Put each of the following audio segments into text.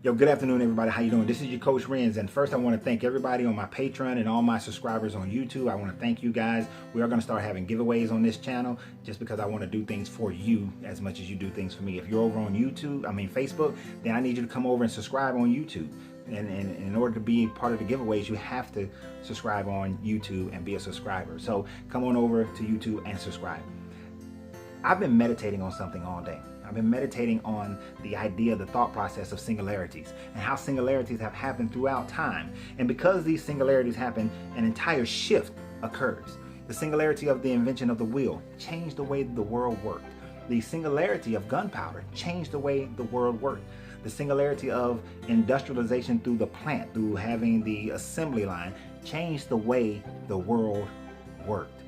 Yo, good afternoon, everybody. How you doing? This is your Coach Renz, and first I want to thank everybody on my Patreon and all my subscribers on YouTube. I want to thank you guys. We are going to start having giveaways on this channel just because I want to do things for you as much as you do things for me. If you're over on Facebook, then I need you to come over and subscribe on YouTube. And in order to be part of the giveaways, you have to subscribe on YouTube and be a subscriber. So come on over to YouTube and subscribe. I've been meditating on something all day. I've been meditating on the idea, the thought process of singularities and how singularities have happened throughout time. And because these singularities happen, an entire shift occurs. The singularity of the invention of the wheel changed the way the world worked. The singularity of gunpowder changed the way the world worked. The singularity of industrialization through the plant, through having the assembly line, changed the way the world worked.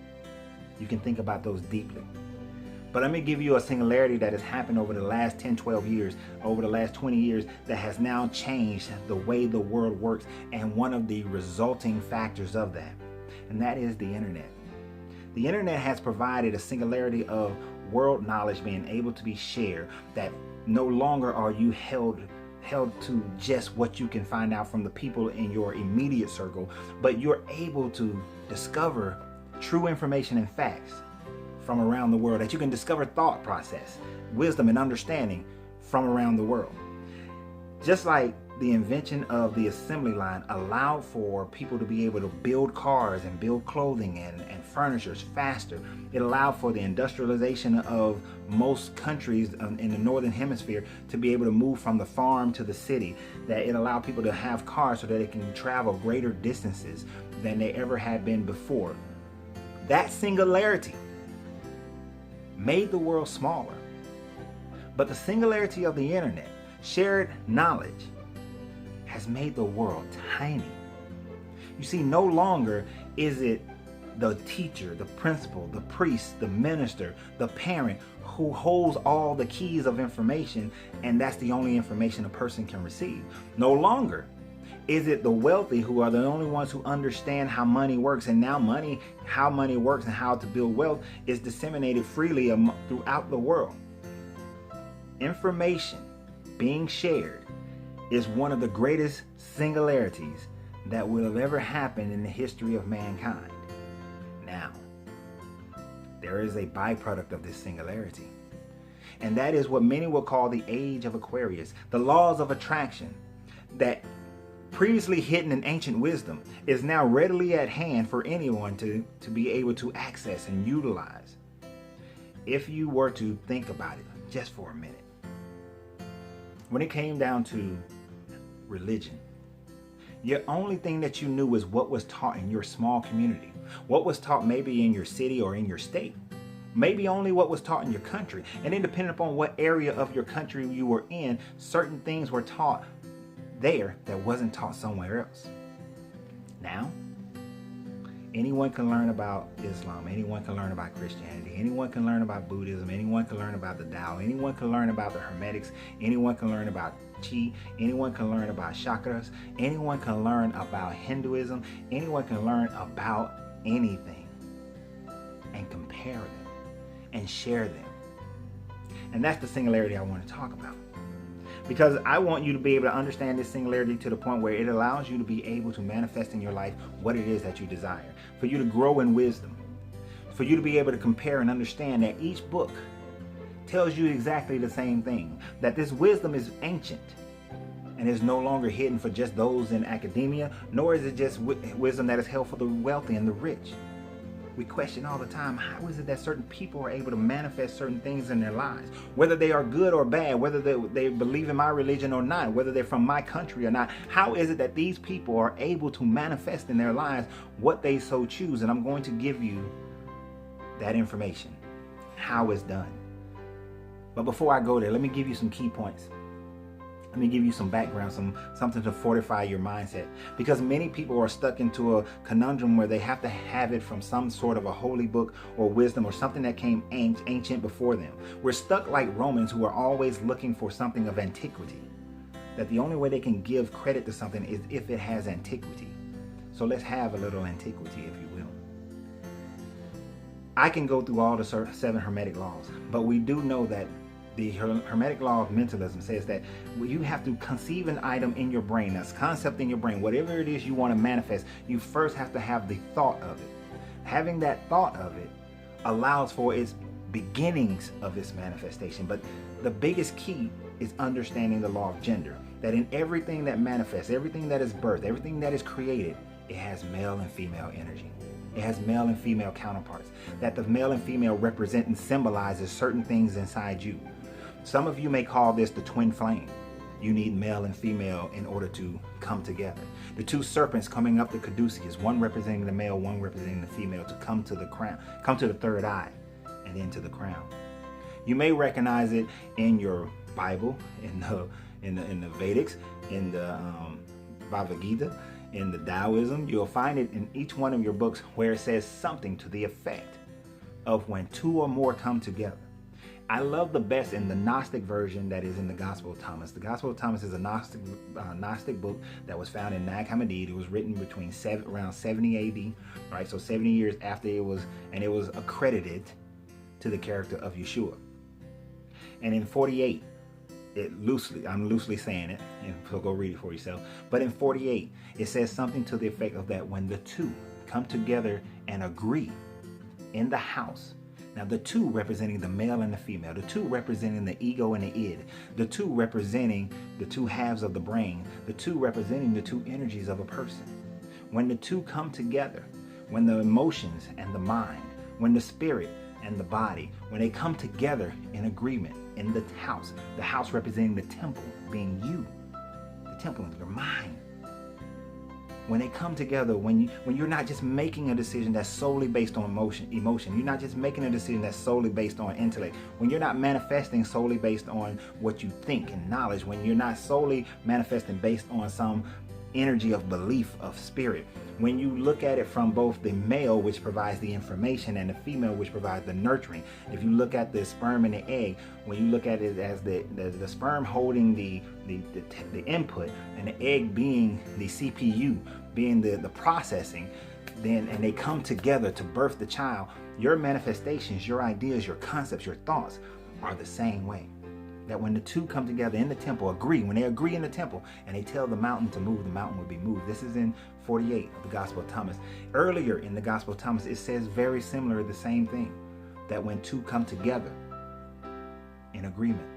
You can think about those deeply. But let me give you a singularity that has happened over the last 10, 12 years, over the last 20 years, that has now changed the way the world works, and one of the resulting factors of that, and that is the internet. The internet has provided a singularity of world knowledge being able to be shared, that no longer are you held to just what you can find out from the people in your immediate circle, but you're able to discover true information and facts from around the world, that you can discover thought process, wisdom, and understanding from around the world. Just like the invention of the assembly line allowed for people to be able to build cars and build clothing and furnitures faster, it allowed for the industrialization of most countries in the northern hemisphere to be able to move from the farm to the city, that it allowed people to have cars so that they can travel greater distances than they ever had been before. That singularity made the world smaller. But the singularity of the internet, shared knowledge, has made the world tiny. You see, no longer is it the teacher, the principal, the priest, the minister, the parent who holds all the keys of information, and that's the only information a person can receive. No longer is it the wealthy who are the only ones who understand how money works, and now how money works and how to build wealth is disseminated freely throughout the world. Information being shared is one of the greatest singularities that will have ever happened in the history of mankind. Now, there is a byproduct of this singularity, and that is what many will call the age of Aquarius, the laws of attraction that previously hidden in ancient wisdom is now readily at hand for anyone to be able to access and utilize. If you were to think about it just for a minute, when it came down to religion, the only thing that you knew was what was taught in your small community, what was taught maybe in your city or in your state, maybe only what was taught in your country. And then depending upon what area of your country you were in, certain things were taught there that wasn't taught somewhere else. Now, anyone can learn about Islam, anyone can learn about Christianity, anyone can learn about Buddhism, anyone can learn about the Tao, anyone can learn about the Hermetics, anyone can learn about Qi, anyone can learn about chakras, anyone can learn about Hinduism, anyone can learn about anything and compare them and share them. And that's the singularity I want to talk about. Because I want you to be able to understand this singularity to the point where it allows you to be able to manifest in your life what it is that you desire. For you to grow in wisdom. For you to be able to compare and understand that each book tells you exactly the same thing. That this wisdom is ancient and is no longer hidden for just those in academia, nor is it just wisdom that is held for the wealthy and the rich. We question all the time, how is it that certain people are able to manifest certain things in their lives? Whether they are good or bad, whether they believe in my religion or not, whether they're from my country or not. How is it that these people are able to manifest in their lives what they so choose? And I'm going to give you that information, how it's done. But before I go there, let me give you some key points. Let me give you some background, something to fortify your mindset. Because many people are stuck into a conundrum where they have to have it from some sort of a holy book or wisdom or something that came ancient before them. We're stuck like Romans who are always looking for something of antiquity. That the only way they can give credit to something is if it has antiquity. So let's have a little antiquity, if you will. I can go through all the 7 Hermetic laws, but we do know that The Hermetic law of mentalism says that you have to conceive an item in your brain, that's concept in your brain, whatever it is you want to manifest, you first have to have the thought of it. Having that thought of it allows for its beginnings of its manifestation. But the biggest key is understanding the law of gender, that in everything that manifests, everything that is birthed, everything that is created, it has male and female energy. It has male and female counterparts, that the male and female represent and symbolizes certain things inside you. Some of you may call this the twin flame. You need male and female in order to come together. The two serpents coming up the caduceus, one representing the male, one representing the female, to come to the crown, come to the third eye, and then to the crown. You may recognize it in your Bible, in the Vedics, in the Bhagavad Gita, in the Taoism. You'll find it in each one of your books where it says something to the effect of when two or more come together. I love the best in the Gnostic version that is in the Gospel of Thomas. The Gospel of Thomas is a Gnostic book that was found in Nag Hammadi. It was written between around 70 AD, right? So 70 years after it was accredited to the character of Yeshua. And in 48, I'm loosely saying it, so go read it for yourself. But in 48, it says something to the effect of that when the two come together and agree in the house. Now, the two representing the male and the female, the two representing the ego and the id, the two representing the two halves of the brain, the two representing the two energies of a person. When the two come together, when the emotions and the mind, when the spirit and the body, when they come together in agreement in the house representing the temple being you, the temple of your mind. When they come together, when you're not just making a decision that's solely based on emotion, you're not just making a decision that's solely based on intellect, when you're not manifesting solely based on what you think and knowledge, when you're not solely manifesting based on some energy of belief of spirit, when you look at it from both the male, which provides the information, and the female, which provides the nurturing. If you look at the sperm and the egg, when you look at it as the sperm holding the input and the egg being the CPU, being the processing, and they come together to birth the child, your manifestations, your ideas, your concepts, your thoughts are the same way. That when the two come together in the temple, when they agree in the temple and they tell the mountain to move, the mountain will be moved. This is in 48 of the Gospel of Thomas. Earlier in the Gospel of Thomas, it says very similar, the same thing, that when two come together in agreement,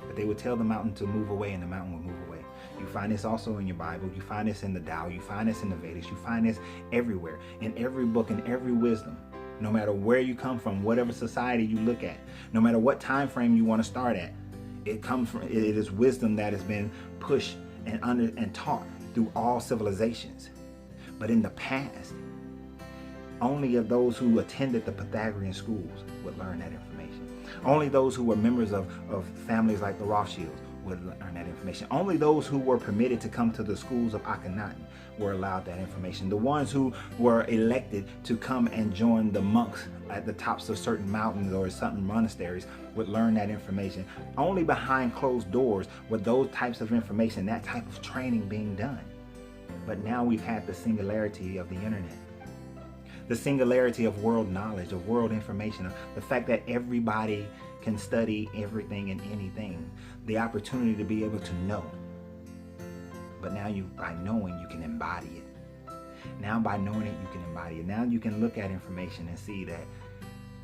that they would tell the mountain to move away and the mountain will move away. You find this also in your Bible. You find this in the Tao. You find this in the Vedas. You find this everywhere, in every book, in every wisdom. No matter where you come from, whatever society you look at, no matter what time frame you want to start at, it is wisdom that has been pushed and taught through all civilizations. But in the past, only of those who attended the Pythagorean schools would learn that information. Only those who were members of families like the Rothschilds would learn that information. Only those who were permitted to come to the schools of Akhenaten were allowed that information. The ones who were elected to come and join the monks at the tops of certain mountains or certain monasteries would learn that information. Only behind closed doors were those types of information, that type of training being done. But now we've had the singularity of the internet, the singularity of world knowledge, of world information, of the fact that everybody can study everything and anything, the opportunity to be able to know. But now by knowing, you can embody it. Now by knowing it, you can embody it. Now you can look at information and see that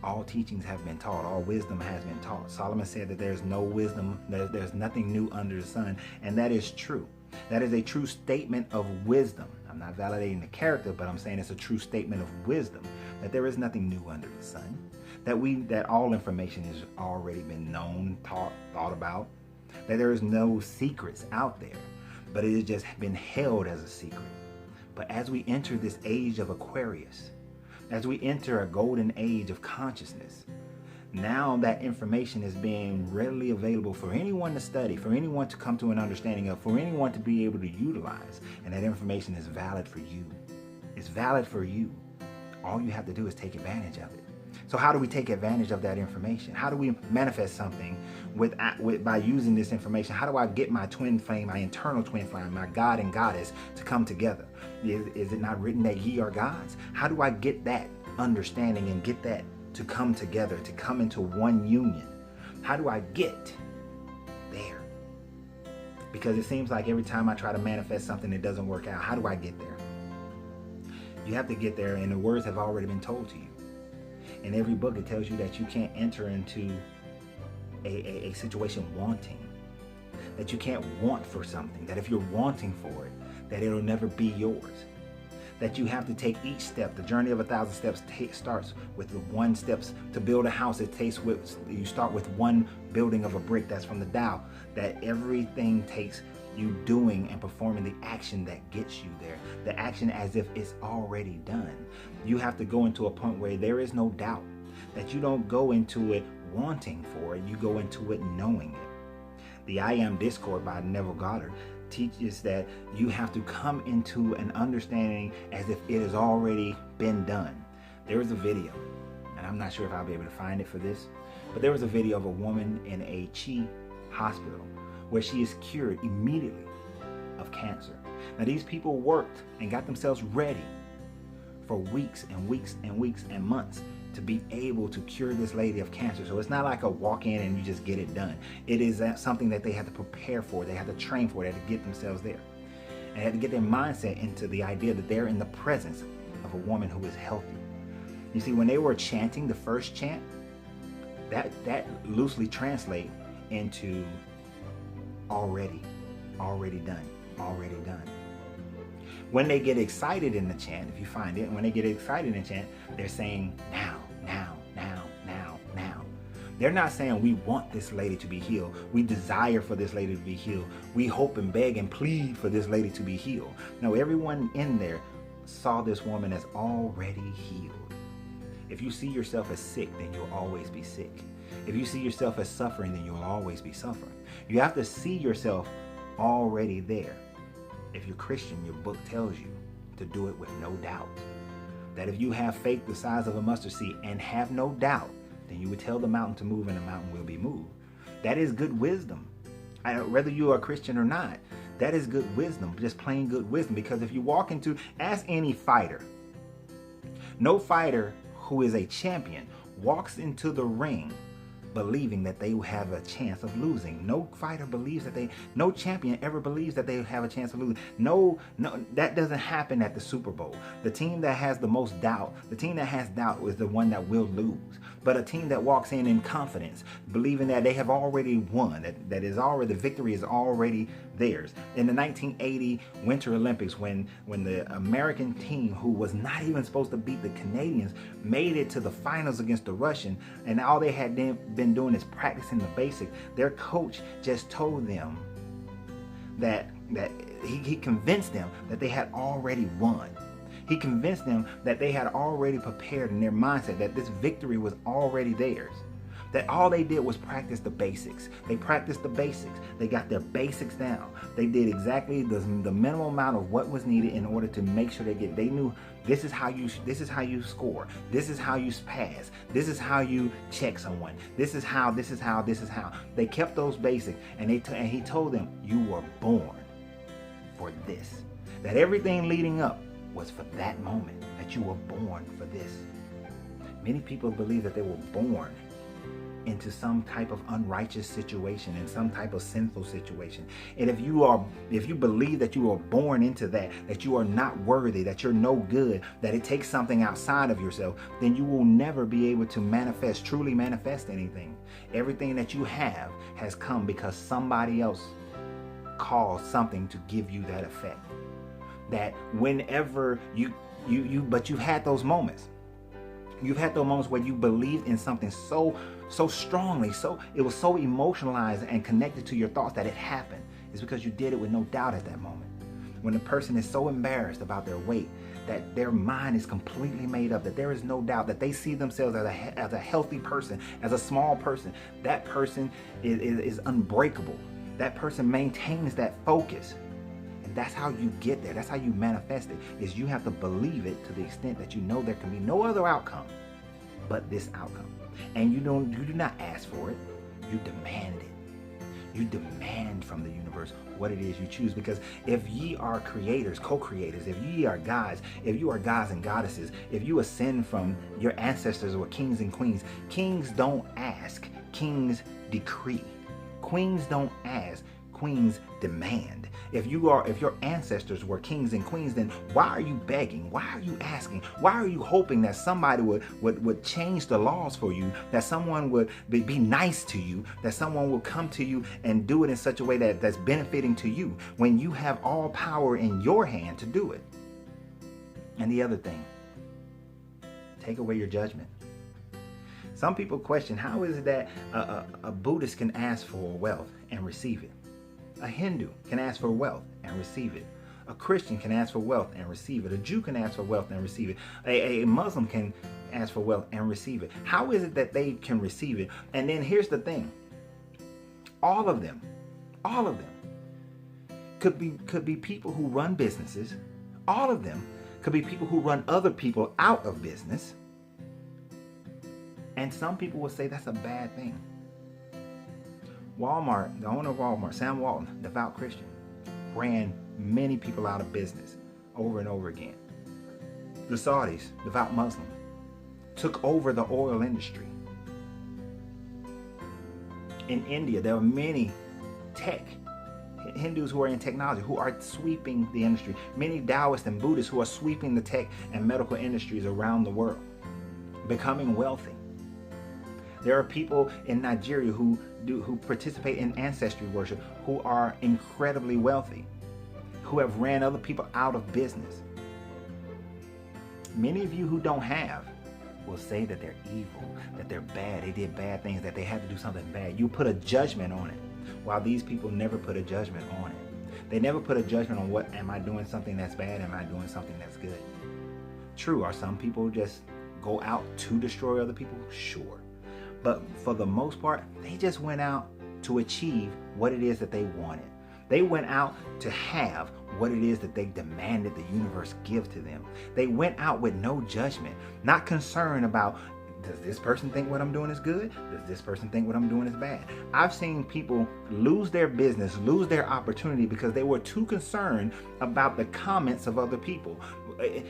all teachings have been taught, all wisdom has been taught. Solomon said that there's no wisdom, there's nothing new under the sun, and that is true. That is a true statement of wisdom. I'm not validating the character, but I'm saying it's a true statement of wisdom, that there is nothing new under the sun, that all information has already been known, taught, thought about, that there is no secrets out there, but it has just been held as a secret. But as we enter this age of Aquarius, as we enter a golden age of consciousness, now that information is being readily available for anyone to study, for anyone to come to an understanding of, for anyone to be able to utilize. And that information is valid for you. It's valid for you. All you have to do is take advantage of it. So how do we take advantage of that information? How do we manifest something by using this information? How do I get my twin flame, my internal twin flame, my God and Goddess to come together? Is it not written that ye are gods? How do I get that understanding and get that to come together, to come into one union? How do I get there. Because it seems like every time I try to manifest something, it doesn't work out. How do I get there? You have to get there, and the words have already been told to you. In every book, it tells you that you can't enter into a situation wanting. That you can't want for something. That if you're wanting for it, that it'll never be yours. That you have to take each step. The journey of 1,000 steps starts with the 1 steps. To build a house, you start with 1 building of a brick. That's from the Tao. That everything takes you doing and performing the action that gets you there. The action as if it's already done. You have to go into a point where there is no doubt. That you don't go into it wanting for it. You go into it knowing it. The I Am Discord by Neville Goddard teaches that you have to come into an understanding as if it has already been done. There was a video, and I'm not sure if I'll be able to find it for this, but there was a video of a woman in a Chi hospital where she is cured immediately of cancer. Now these people worked and got themselves ready for weeks and weeks and weeks and months to be able to cure this lady of cancer. So it's not like a walk in and you just get it done. It is something that they had to prepare for. They had to train for. They had to get themselves there. And they had to get their mindset into the idea that they're in the presence of a woman who is healthy. You see, when they were chanting the first chant, that loosely translates into already done. When they get excited in the chant, if you find it, when they get excited in the chant, they're saying now. They're not saying we want this lady to be healed. We desire for this lady to be healed. We hope and beg and plead for this lady to be healed. No, everyone in there saw this woman as already healed. If you see yourself as sick, then you'll always be sick. If you see yourself as suffering, then you'll always be suffering. You have to see yourself already there. If you're Christian, your book tells you to do it with no doubt. That if you have faith the size of a mustard seed and have no doubt, then you would tell the mountain to move and the mountain will be moved. That is good wisdom. Whether you are a Christian or not, that is good wisdom, just plain good wisdom. Because if you walk into, ask any fighter, no fighter who is a champion walks into the ring believing that they have a chance of losing. No fighter believes that no champion ever believes that they have a chance of losing. No, that doesn't happen at the Super Bowl. The team that has the most doubt, the team that has doubt is the one that will lose. But a team that walks in confidence, believing that they have already won, that is already, the victory is already theirs. In the 1980 Winter Olympics, when the American team, who was not even supposed to beat the Canadians, made it to the finals against the Russian, and all they had been doing is practicing the basics, their coach just told them that he convinced them that they had already won. He convinced them that they had already prepared in their mindset, that this victory was already theirs. That all they did was practice the basics. They practiced the basics. They got their basics down. They did exactly the minimum amount of what was needed in order to make sure they knew this is how you score. This is how you pass. This is how you check someone. This is how. They kept those basics, and he told them, you were born for this. That everything leading up was for that moment, that you were born for this. Many people believe that they were born into some type of unrighteous situation, in some type of sinful situation. And if you believe that you are born into that you are not worthy, that you're no good, that it takes something outside of yourself, then you will never be able to truly manifest anything. Everything that you have has come because somebody else caused something to give you that effect. That whenever but you've had those moments. You've had those moments where you believed in something so strongly, it was so emotionalized and connected to your thoughts that it happened. It's because you did it with no doubt at that moment. When a person is so embarrassed about their weight that their mind is completely made up, that there is no doubt, that they see themselves as a healthy person, as a small person, that person is unbreakable. That person maintains that focus. And that's how you get there. That's how you manifest it, is you have to believe it to the extent that you know there can be no other outcome but this outcome. And you do not ask for it, you demand it. You demand from the universe what it is you choose. Because if ye are creators, co-creators, if ye are gods, if you are gods and goddesses, if you ascend from your ancestors or kings and queens, kings don't ask, kings decree. Queens don't ask, queens demand. If your ancestors were kings and queens, then why are you begging? Why are you asking? Why are you hoping that somebody would change the laws for you, that someone would be nice to you, that someone will come to you and do it in such a way that's benefiting to you, when you have all power in your hand to do it? And the other thing, take away your judgment. Some people question, how is it that a Buddhist can ask for wealth and receive it? A Hindu can ask for wealth and receive it. A Christian can ask for wealth and receive it. A Jew can ask for wealth and receive it. A Muslim can ask for wealth and receive it. How is it that they can receive it? And then here's the thing. All of them could be people who run businesses. All of them could be people who run other people out of business. And some people will say that's a bad thing. Walmart, the owner of Walmart, Sam Walton, devout Christian, ran many people out of business over and over again. The Saudis, devout Muslim, took over the oil industry. In India, there are many Hindus who are in technology who are sweeping the industry. Many Taoists and Buddhists who are sweeping the tech and medical industries around the world, becoming wealthy. There are people in Nigeria who participate in ancestry worship who are incredibly wealthy, who have ran other people out of business. Many of you who don't have will say that they're evil, that they're bad, they did bad things, that they had to do something bad. You put a judgment on it, while these people never put a judgment on it. They never put a judgment on what, am I doing something that's bad, am I doing something that's good? True, are some people just go out to destroy other people? Sure. But for the most part, they just went out to achieve what it is that they wanted. They went out to have what it is that they demanded the universe give to them. They went out with no judgment, not concerned about, does this person think what I'm doing is good? Does this person think what I'm doing is bad? I've seen people lose their business, lose their opportunity because they were too concerned about the comments of other people.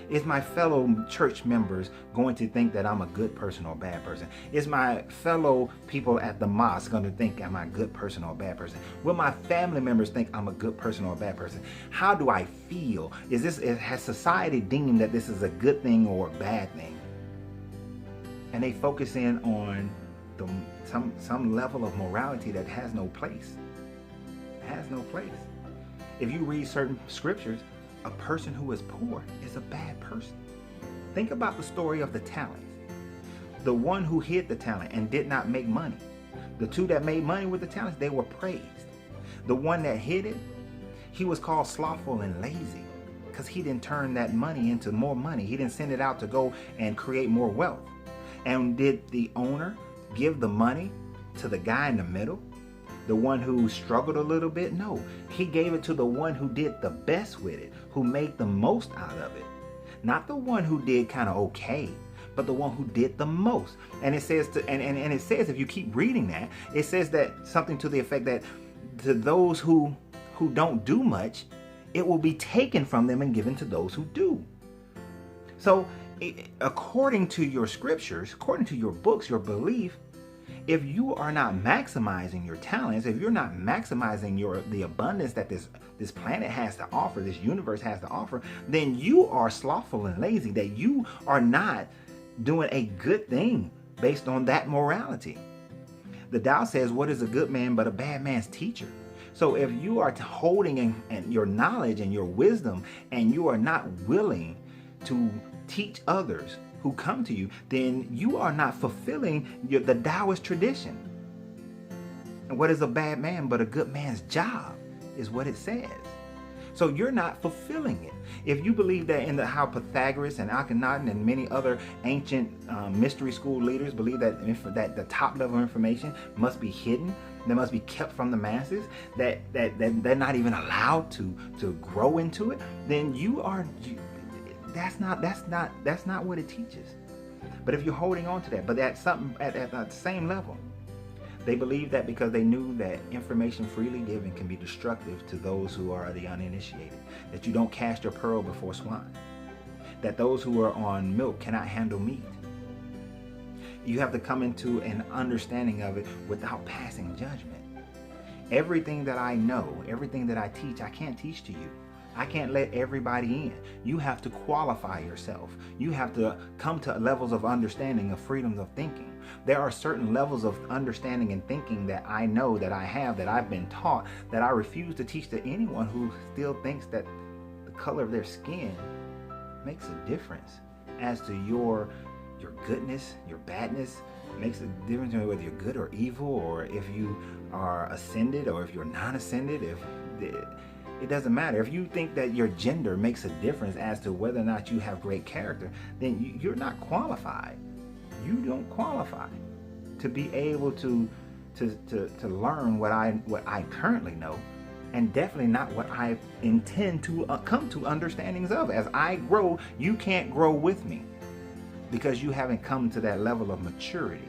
Is my fellow church members going to think that I'm a good person or a bad person? Is my fellow people at the mosque going to think I'm a good person or a bad person? Will my family members think I'm a good person or a bad person? How do I feel? Has society deemed that this is a good thing or a bad thing? And they focus in on some level of morality that has no place. It has no place. If you read certain scriptures, a person who is poor is a bad person. Think about the story of the talents. The one who hid the talent and did not make money. The two that made money with the talents, they were praised. The one that hid it, he was called slothful and lazy because he didn't turn that money into more money. He didn't send it out to go and create more wealth. And did the owner give the money to the guy in the middle? The one who struggled a little bit? No, he gave it to the one who did the best with it, who made the most out of it. Not the one who did kind of okay, but the one who did the most. And it says, and it says, if you keep reading that, it says that something to the effect that to those who don't do much, it will be taken from them and given to those who do. So according to your scriptures, according to your books, your belief, if you are not maximizing your talents, if you're not maximizing the abundance that this planet has to offer, this universe has to offer, then you are slothful and lazy, that you are not doing a good thing based on that morality. The Tao says, what is a good man but a bad man's teacher? So if you are holding and your knowledge and your wisdom and you are not willing to teach others who come to you, then you are not fulfilling the Taoist tradition. And what is a bad man but a good man's job is what it says. So you're not fulfilling it. If you believe that how Pythagoras and Akhenaten and many other ancient mystery school leaders believe that the top level information must be hidden, that must be kept from the masses, that they're not even allowed to grow into it, then that's not what it teaches. But if you're holding on to that, but at the same level, they believe that because they knew that information freely given can be destructive to those who are the uninitiated, that you don't cast your pearl before swine, that those who are on milk cannot handle meat. You have to come into an understanding of it without passing judgment. Everything that I know, everything that I teach, I can't teach to you. I can't let everybody in. You have to qualify yourself. You have to come to levels of understanding of freedoms of thinking. There are certain levels of understanding and thinking that I know that I have, that I've been taught, that I refuse to teach to anyone who still thinks that the color of their skin makes a difference as to your goodness, your badness. Makes a difference whether you're good or evil, or if you are ascended or if you're non-ascended. It doesn't matter. If you think that your gender makes a difference as to whether or not you have great character, then you're not qualified. You don't qualify to be able to learn what I currently know, and definitely not what I intend to come to understandings of. As I grow, you can't grow with me because you haven't come to that level of maturity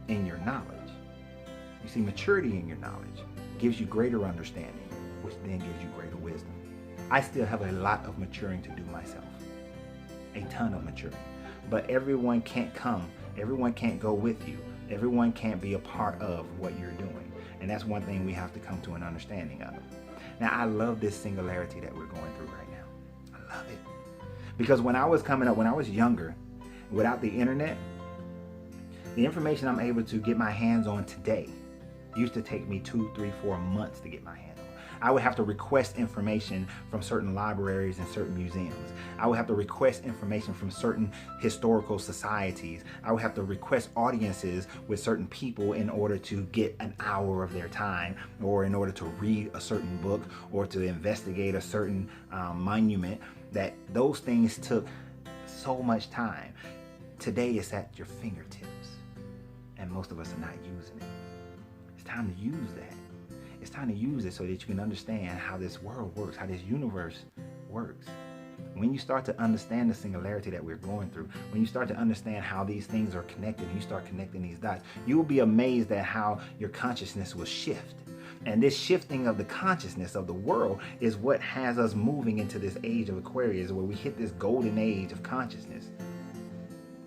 in your knowledge. You see, maturity in your knowledge gives you greater understanding, which then gives you greater wisdom. I still have a lot of maturing to do myself, a ton of maturing. But everyone can't come, everyone can't go with you, everyone can't be a part of what you're doing. And that's one thing we have to come to an understanding of. Now, I love this singularity that we're going through right now. I love it. Because when I was coming up, when I was younger, without the internet, the information I'm able to get my hands on today used to take me 2, 3, 4 months to get my hands on. I would have to request information from certain libraries and certain museums. I would have to request information from certain historical societies. I would have to request audiences with certain people in order to get an hour of their time, or in order to read a certain book, or to investigate a certain monument. That those things took so much time. Today it's at your fingertips, and most of us are not using it. It's time to use that. It's time to use it so that you can understand how this world works, how this universe works. When you start to understand the singularity that we're going through, when you start to understand how these things are connected, and you start connecting these dots, you will be amazed at how your consciousness will shift. And this shifting of the consciousness of the world is what has us moving into this age of Aquarius, where we hit this golden age of consciousness.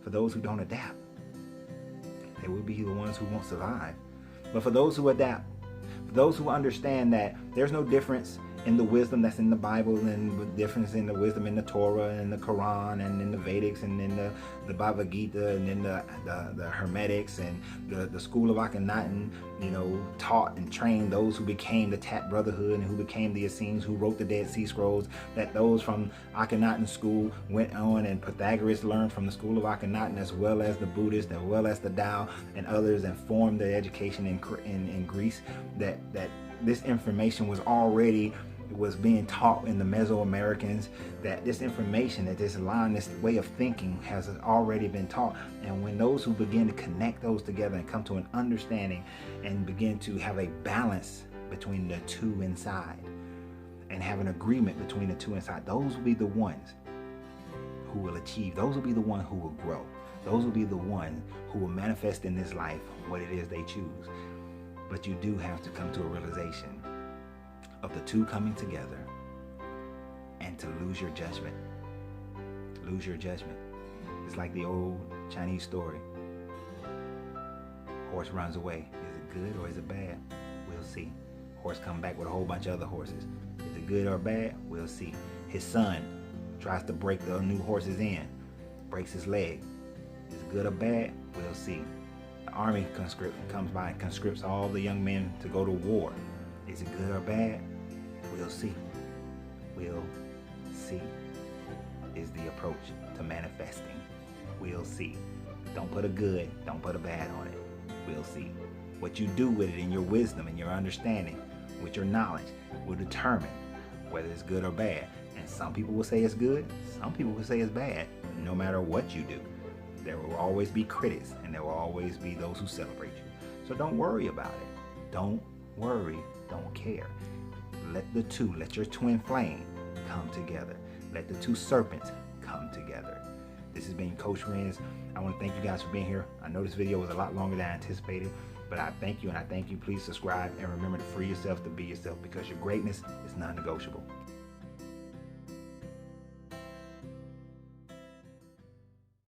For those who don't adapt, they will be the ones who won't survive. But for those who adapt, for those who understand that there's no difference in the wisdom that's in the Bible, and the difference in the wisdom in the Torah and the Quran and in the Vedics and in the Bhagavad Gita and in the Hermetics and the school of Akhenaten, taught and trained those who became the Tat Brotherhood and who became the Essenes, who wrote the Dead Sea Scrolls, that those from Akhenaten school went on, and Pythagoras learned from the school of Akhenaten, as well as the Buddhists, as well as the Tao and others, and formed their education in Greece, that this information was being taught in the Mesoamericans, that this information, that this line, this way of thinking has already been taught. And when those who begin to connect those together and come to an understanding and begin to have a balance between the two inside and have an agreement between the two inside, those will be the ones who will achieve. Those will be the ones who will grow. Those will be the ones who will manifest in this life what it is they choose. But you do have to come to a realization of the two coming together, and to lose your judgment. Lose your judgment. It's like the old Chinese story. Horse runs away. Is it good or is it bad? We'll see. Horse come back with a whole bunch of other horses. Is it good or bad? We'll see. His son tries to break the new horses in, breaks his leg. Is it good or bad? We'll see. The army conscript comes by and conscripts all the young men to go to war. Is it good or bad? We'll see. We'll see is the approach to manifesting. We'll see. Don't put a good, don't put a bad on it. We'll see. What you do with it in your wisdom and your understanding, with your knowledge, will determine whether it's good or bad. And some people will say it's good, some people will say it's bad. No matter what you do, there will always be critics, and there will always be those who celebrate you. So don't worry about it. Don't worry, don't care. Let your twin flame come together. Let the two serpents come together. This has been Coach Renz. I want to thank you guys for being here. I know this video was a lot longer than I anticipated, but I thank you, and I thank you. Please subscribe, and remember to free yourself to be yourself, because your greatness is non-negotiable.